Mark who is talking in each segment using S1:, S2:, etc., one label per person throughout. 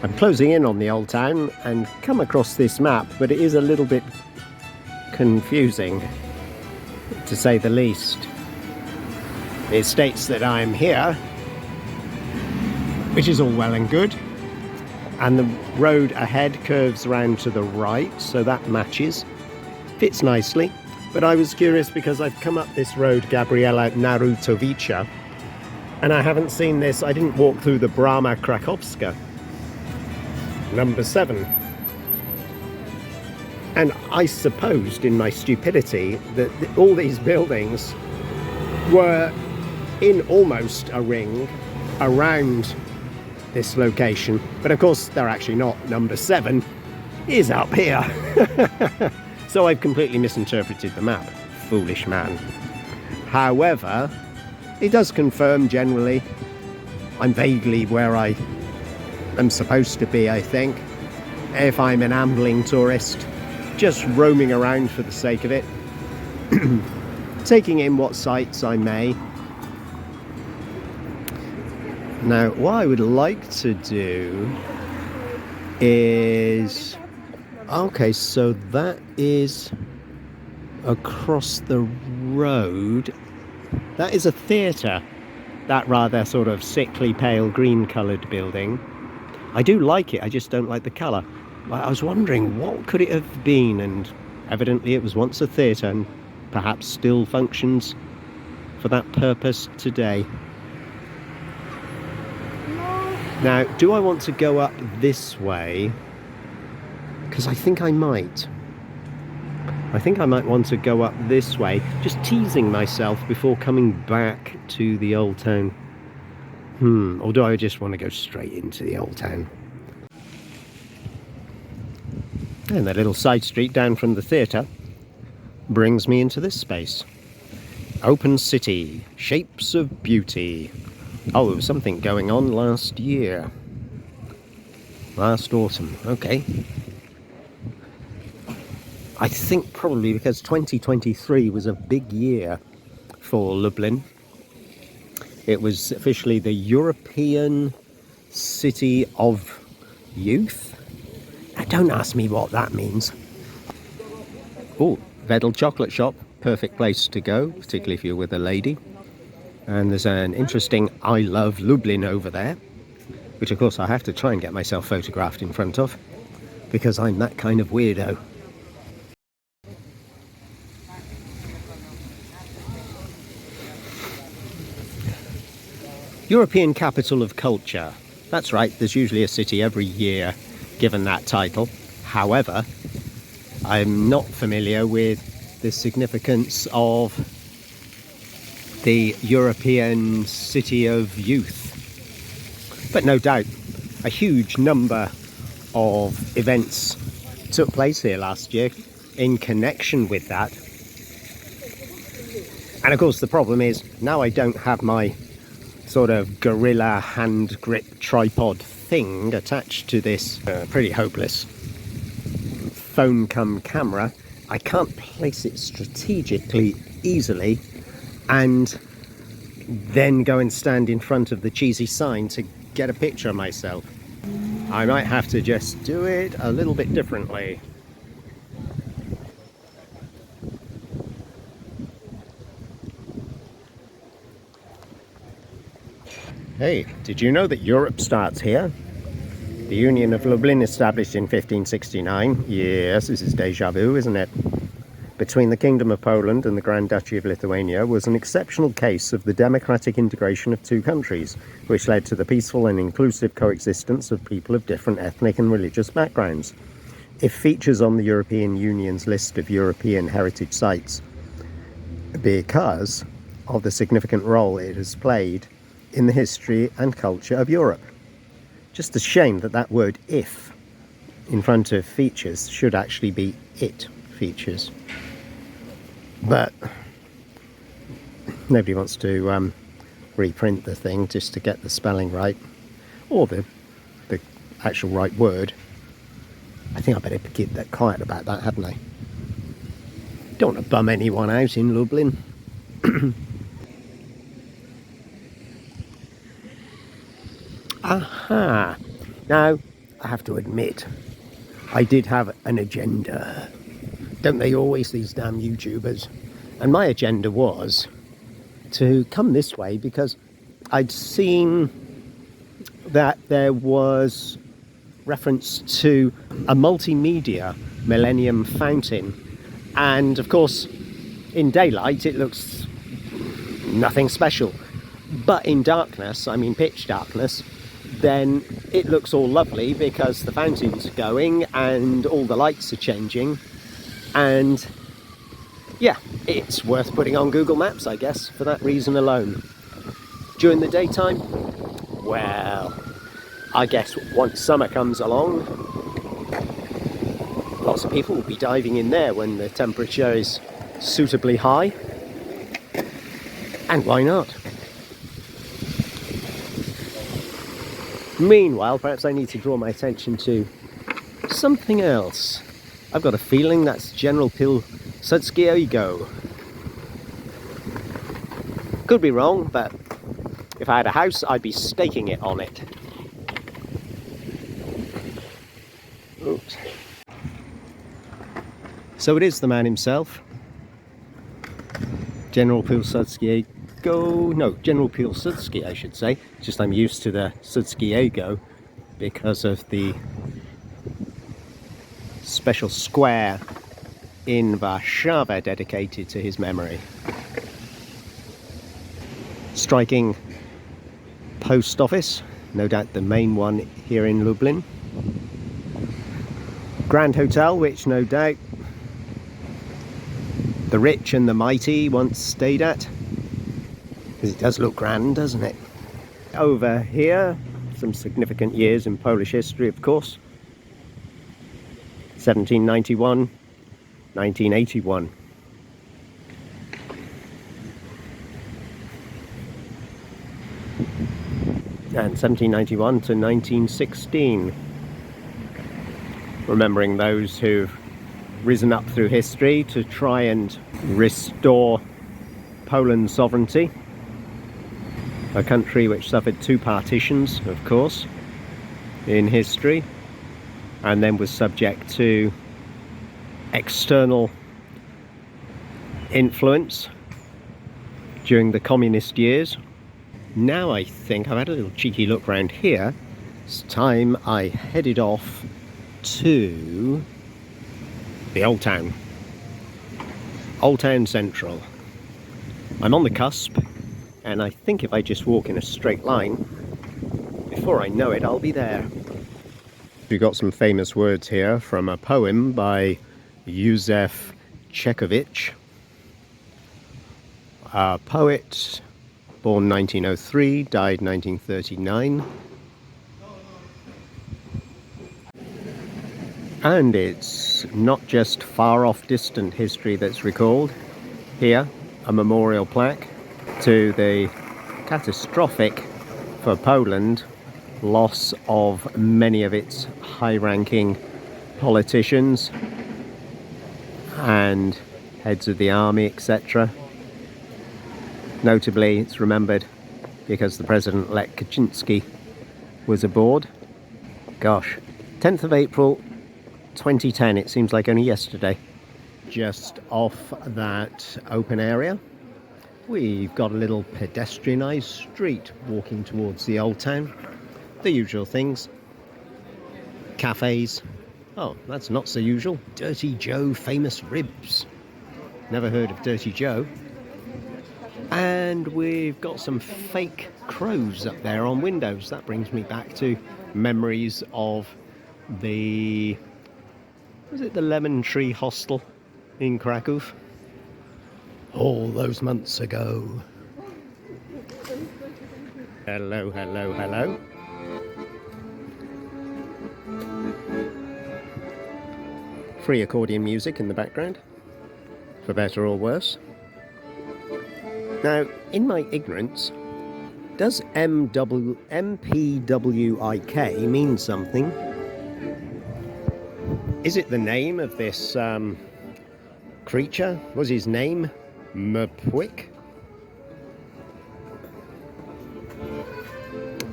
S1: I'm closing in on the old town and come across this map, but it is a little bit confusing, to say the least. It states that I'm here, which is all well and good, and the road ahead curves around to the right, so that matches, fits nicely. But I was curious because I've come up this road, Gabriela Narutovica, and I haven't seen this. I didn't walk through the Brama Krakowska, number 7. And I supposed in my stupidity that all these buildings were in almost a ring around this location, but of course they're actually not. Number 7 is up here. So I've completely misinterpreted the map. Foolish man. However, it does confirm generally I'm vaguely where I am supposed to be, I think, if I'm an ambling tourist just roaming around for the sake of it, taking in what sights I may. Now, what I would like to do is... Okay, so that is across the road. That is a theatre, that rather sort of sickly pale green coloured building. I do like it, I just don't like the colour. I was wondering what could it have been, and evidently it was once a theatre and perhaps still functions for that purpose today. Now, do I want to go up this way? Because I think I might. I think I might want to go up this way, just teasing myself before coming back to the old town. Or do I just want to go straight into the old town? And that little side street down from the theatre brings me into this space. Open city, shapes of beauty. Oh, there was something going on last year. Last autumn, okay. I think probably because 2023 was a big year for Lublin. It was officially the European City of Youth. Now, don't ask me what that means. Oh, Vedel chocolate shop, perfect place to go, particularly if you're with a lady. And there's an interesting I Love Lublin over there, which of course I have to try and get myself photographed in front of, because I'm that kind of weirdo. European Capital of Culture. That's right, there's usually a city every year given that title. However, I'm not familiar with the significance of the European City of Youth. But no doubt, a huge number of events took place here last year in connection with that. And of course the problem is, now I don't have my sort of gorilla hand grip tripod thing attached to this pretty hopeless phone cum camera. I can't place it strategically easily and then go and stand in front of the cheesy sign to get a picture of myself. I might have to just do it a little bit differently. Hey, did you know that Europe starts here? The Union of Lublin, established in 1569. Yes, this is déjà vu, isn't it? Between the Kingdom of Poland and the Grand Duchy of Lithuania was an exceptional case of the democratic integration of two countries, which led to the peaceful and inclusive coexistence of people of different ethnic and religious backgrounds. It features on the European Union's list of European heritage sites because of the significant role it has played in the history and culture of Europe. Just a shame that that word "if" in front of features should actually be "it" features. But nobody wants to reprint the thing just to get the spelling right, or the actual right word. I think I better keep that quiet about that, hadn't I? Don't want to bum anyone out in Lublin. Aha! Now, I have to admit, I did have an agenda. Don't they always, these damn YouTubers? And my agenda was to come this way because I'd seen that there was reference to a multimedia Millennium Fountain. And of course, in daylight, it looks nothing special. But in darkness, I mean pitch darkness, then it looks all lovely because the fountain's going and all the lights are changing. And yeah, it's worth putting on Google Maps, I guess, for that reason alone. During the daytime, well, I guess once summer comes along, lots of people will be diving in there when the temperature is suitably high. And why not? Meanwhile, perhaps I need to draw my attention to something else. I've got a feeling that's General Pilsudski Ego. Could be wrong, but if I had a house, I'd be staking it on it. Oops. So it is the man himself, General Pilsudski. General Pilsudski, I should say. Just I'm used to the Sudskiego because of the special square in Warsaw dedicated to his memory. Striking post office, no doubt the main one here in Lublin. Grand Hotel, which no doubt the rich and the mighty once stayed at. Because it does look grand, doesn't it? Over here, some significant years in Polish history, of course. 1791, 1981. And 1791 to 1916. Remembering those who've risen up through history to try and restore Poland's sovereignty. A country which suffered 2 partitions, of course, in history, and then was subject to external influence during the communist years. Now I think I've had a little cheeky look around here. It's time I headed off to the Old Town. Old Town Central. I'm on the cusp, and I think if I just walk in a straight line, before I know it, I'll be there. We've got some famous words here from a poem by Józef Czechowicz, a poet born 1903, died 1939. And it's not just far off distant history that's recalled. Here, a memorial plaque to the catastrophic, for Poland, loss of many of its high-ranking politicians and heads of the army, etc. Notably, it's remembered because the President-elect Kaczynski was aboard. Gosh, 10th of April 2010, it seems like only yesterday. Just off that open area, we've got a little pedestrianised street walking towards the Old Town. The usual things. Cafes. Oh, that's not so usual. Dirty Joe Famous Ribs. Never heard of Dirty Joe. And we've got some fake crows up there on windows. That brings me back to memories of the... was it the Lemon Tree Hostel in Krakow? All those months ago. Hello, hello, hello. Free accordion music in the background, for better or worse. Now, in my ignorance, does MPWIK mean something? Is it the name of this creature? Was his name Mpwik?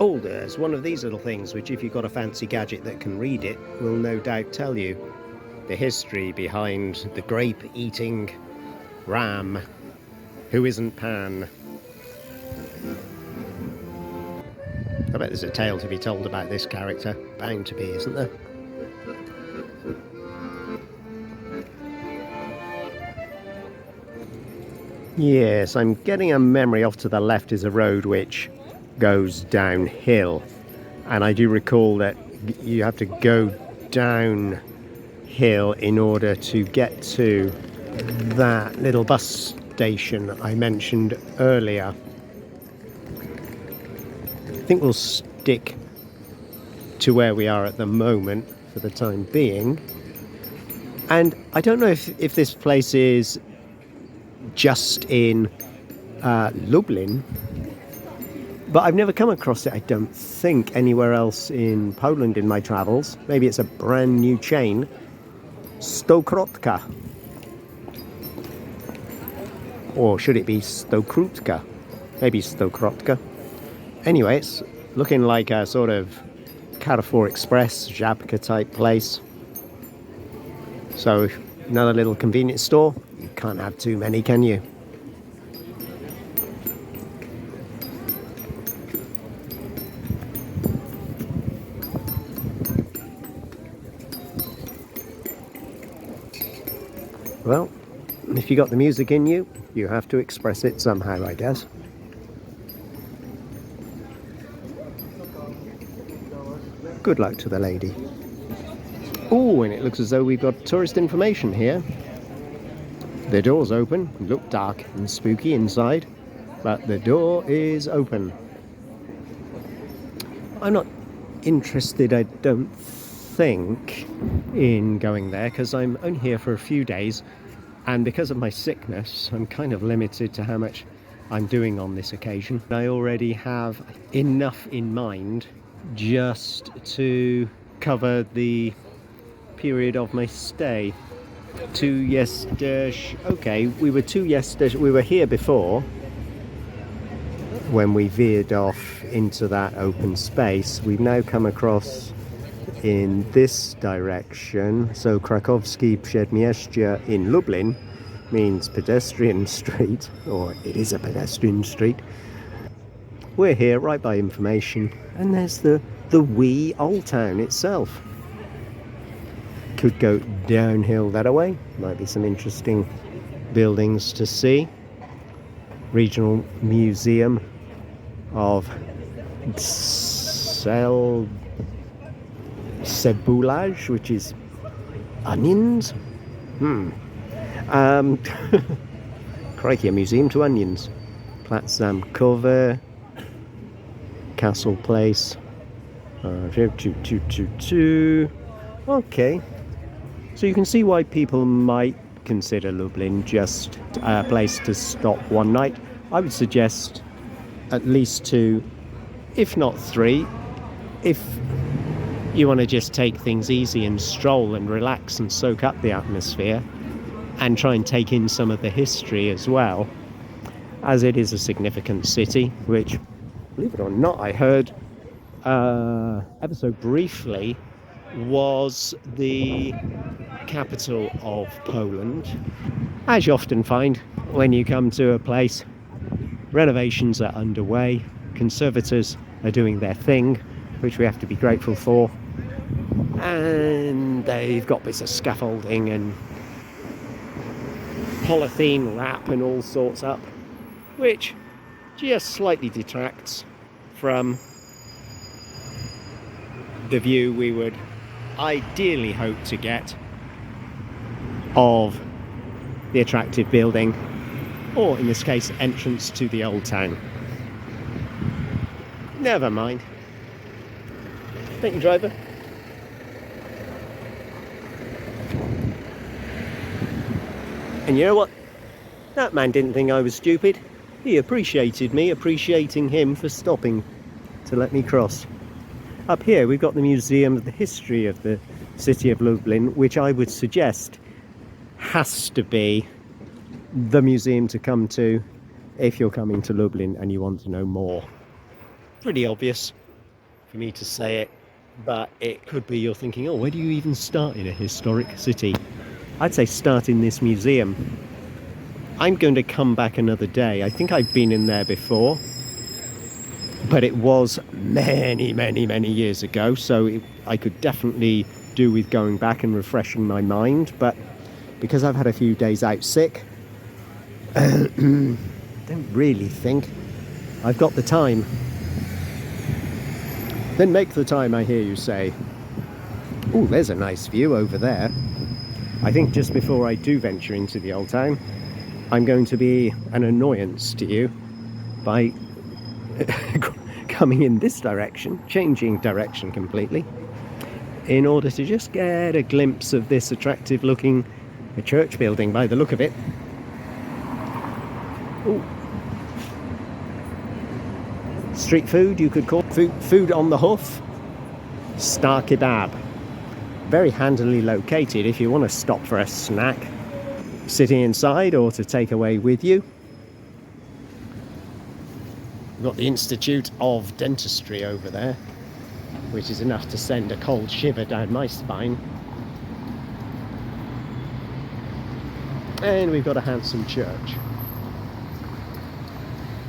S1: Oh, there's one of these little things which, if you've got a fancy gadget that can read it, will no doubt tell you the history behind the grape-eating ram who isn't Pan. I bet there's a tale to be told about this character. Bound to be, isn't there? Yes, I'm getting a memory off to the left is a road which goes downhill. And I do recall that you have to go downhill in order to get to that little bus station I mentioned earlier. I think we'll stick to where we are at the moment for the time being. And I don't know if this place is just in Lublin, but I've never come across it, I don't think, anywhere else in Poland in my travels. Maybe it's a brand new chain. Stokrotka. Or should it be Stokrutka? Maybe Stokrotka. Anyway, it's looking like a sort of Carrefour Express, Żabka type place. So another little convenience store. You can't have too many, can you? Well, if you got the music in you, you have to express it somehow, I guess. Good luck to the lady. Oh, and it looks as though we've got tourist information here. The door's open. Look dark and spooky inside, but the door is open. I'm not interested, I don't think, in going there because I'm only here for a few days, and because of my sickness I'm kind of limited to how much I'm doing on this occasion. I already have enough in mind just to cover the period of my stay. 2 yesterday. Okay, we were 2 yesterday. We were here before when we veered off into that open space. We've now come across in this direction. So Krakowski Przedmieście in Lublin means pedestrian street, or it is a pedestrian street. We're here right by information, and there's the wee old town itself. Could go downhill that way. Might be some interesting buildings to see. Regional Museum of Cebulage, which is onions. Crikey, a museum to onions. Plac Zamkowy, Castle Place. Okay. So you can see why people might consider Lublin just a place to stop one night. I would suggest at least 2, if not 3, if you want to just take things easy and stroll and relax and soak up the atmosphere and try and take in some of the history as well, as it is a significant city, which, believe it or not, I heard ever so briefly was the capital of Poland. As you often find when you come to a place, renovations are underway, conservators are doing their thing, which we have to be grateful for, and they've got bits of scaffolding and polythene wrap and all sorts up, which just slightly detracts from the view we would ideally hope to get of the attractive building, or in this case, entrance to the old town. Never mind. Thank you, driver. And you know what? That man didn't think I was stupid. He appreciated me appreciating him for stopping to let me cross. Up here we've got the Museum of the History of the City of Lublin, which I would suggest has to be the museum to come to if you're coming to Lublin and you want to know more. Pretty obvious. for me to say it, but it could be you're thinking, oh, where do you even start in a historic city? I'd say start in this museum. I'm going to come back another day. I think I've been in there before, but it was many, many, many years ago, so I could definitely do with going back and refreshing my mind. But because I've had a few days out sick, I don't really think I've got the time. Then make the time, I hear you say. Oh, there's a nice view over there. I think just before I do venture into the old town, I'm going to be an annoyance to you by coming in this direction, changing direction completely, in order to just get a glimpse of this attractive looking church building by the look of it. Ooh. Street food, you could call food on the hoof. Star kebab. Very handily located if you want to stop for a snack, sitting inside or to take away with you. We've got the Institute of Dentistry over there, which is enough to send a cold shiver down my spine. And we've got a handsome church.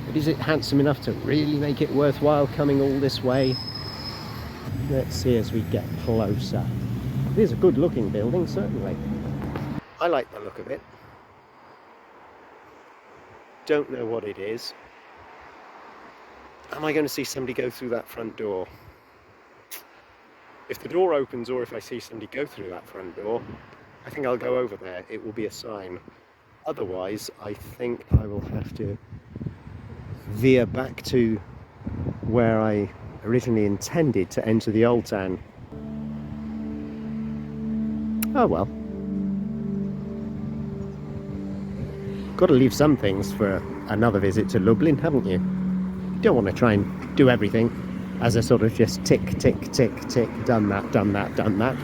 S1: But is it handsome enough to really make it worthwhile coming all this way? Let's see as we get closer. It is a good looking building, certainly. I like the look of it. Don't know what it is. Am I going to see somebody go through that front door? If the door opens or if I see somebody go through that front door, I think I'll go over there. It will be a sign. Otherwise, I think I will have to veer back to where I originally intended to enter the old town. Oh well. Got to leave some things for another visit to Lublin, haven't you? You don't want to try and do everything as a sort of just tick, tick, tick, tick, done that, done that, done that.